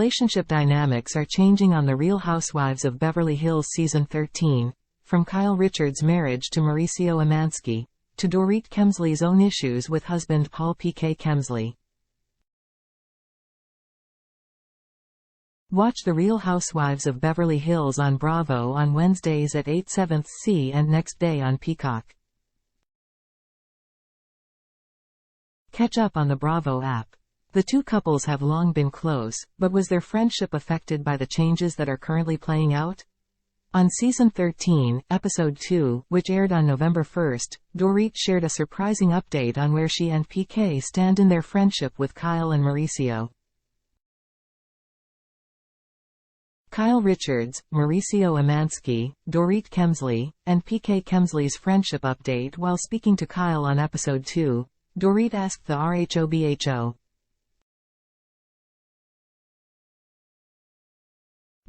Relationship dynamics are changing on The Real Housewives of Beverly Hills Season 13, from Kyle Richards' marriage to Mauricio Umansky, to Dorit Kemsley's own issues with husband Paul Peacock Kemsley. Watch The Real Housewives of Beverly Hills on Bravo on Wednesdays at 8/7 and next day on Peacock. Catch up on the Bravo app. The two couples have long been close, but was their friendship affected by the changes that are currently playing out? On Season 13, Episode 2, which aired on November 1, Dorit shared a surprising update on where she and PK stand in their friendship with Kyle and Mauricio. Kyle Richards, Mauricio Umansky, Dorit Kemsley, and PK Kemsley's friendship update. While speaking to Kyle on Episode 2, Dorit asked the RHOBHO,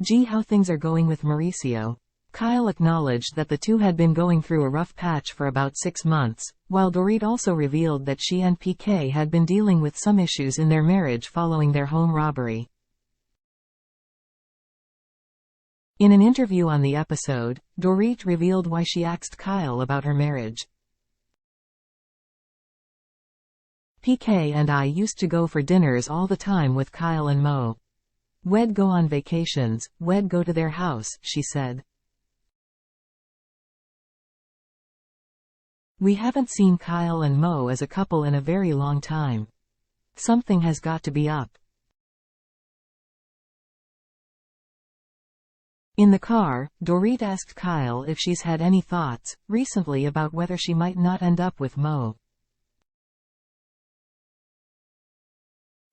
"Gee, how things are going with Mauricio?" Kyle acknowledged that the two had been going through a rough patch for about 6 months, while Dorit also revealed that she and PK had been dealing with some issues in their marriage following their home robbery. In an interview on the episode, Dorit revealed why she asked Kyle about her marriage. "PK and I used to go for dinners all the time with Kyle and Mo. We'd go on vacations, we'd go to their house," she said. "We haven't seen Kyle and Mo as a couple in a very long time. Something has got to be up." In the car, Dorit asked Kyle if she's had any thoughts recently about whether she might not end up with Mo.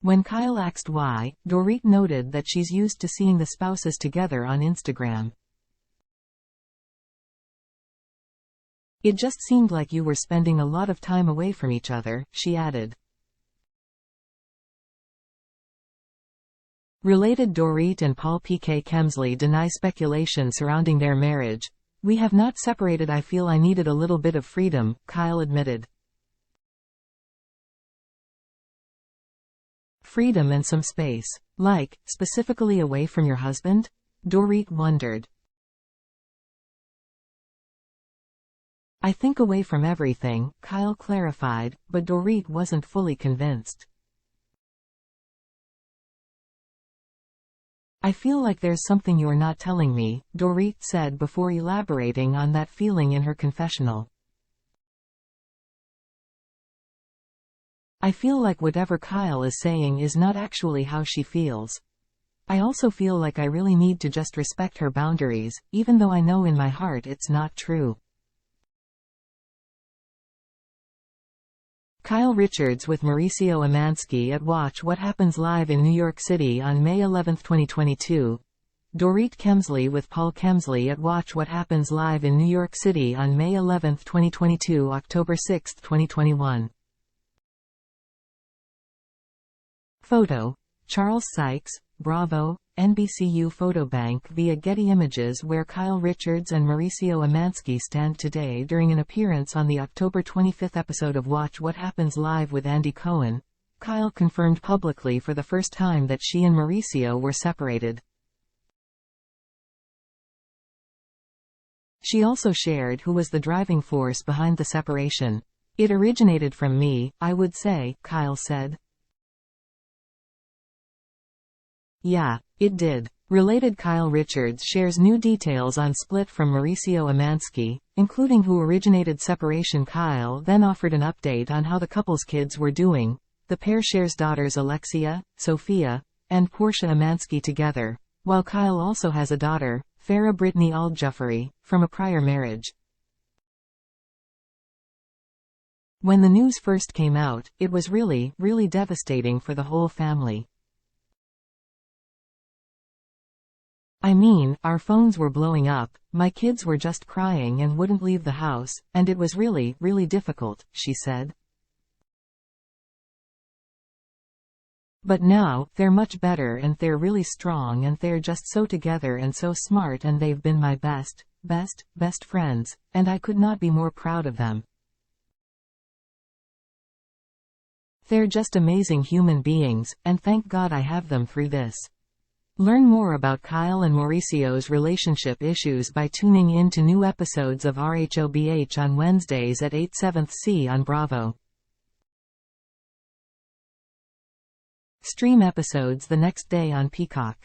When Kyle asked why, Dorit noted that she's used to seeing the spouses together on Instagram. "It just seemed like you were spending a lot of time away from each other," she added. Related, Dorit and Paul Peacock Kemsley deny speculation surrounding their marriage. "We have not separated. I feel I needed a little bit of freedom," Kyle admitted. "Freedom and some space. Like, specifically away from your husband?" Dorit wondered. "I think away from everything," Kyle clarified, but Dorit wasn't fully convinced. "I feel like there's something you're not telling me," Dorit said before elaborating on that feeling in her confessional. "I feel like whatever Kyle is saying is not actually how she feels. I also feel like I really need to just respect her boundaries, even though I know in my heart it's not true." Kyle Richards with Mauricio Umansky at Watch What Happens Live in New York City on May 11, 2022. Dorit Kemsley with Paul Kemsley at Watch What Happens Live in New York City on May 11, 2022, October 6, 2021. Photo: Charles Sykes, Bravo, NBCU Photobank via Getty Images. Where Kyle Richards and Mauricio Umansky stand today. During an appearance on the October 25 episode of Watch What Happens Live with Andy Cohen, Kyle confirmed publicly for the first time that she and Mauricio were separated. She also shared who was the driving force behind the separation. "It originated from me, I would say," Kyle said. "Yeah, it did." Related, Kyle Richards shares new details on split from Mauricio Umansky, including who originated separation. Kyle then offered an update on how the couple's kids were doing. The pair shares daughters Alexia, Sophia, and Portia Umansky together, while Kyle also has a daughter, Farrah Brittany Al-Jufari, from a prior marriage. When the news first came out, it was really devastating for the whole family. I mean, our phones were blowing up, my kids were just crying and wouldn't leave the house, and it was really difficult," she said. "But now, they're much better and they're really strong and they're just so together and so smart and they've been my best friends, and I could not be more proud of them. They're just amazing human beings, and thank God I have them through this." Learn more about Kyle and Mauricio's relationship issues by tuning in to new episodes of RHOBH on Wednesdays at 8/7 on Bravo. Stream episodes the next day on Peacock.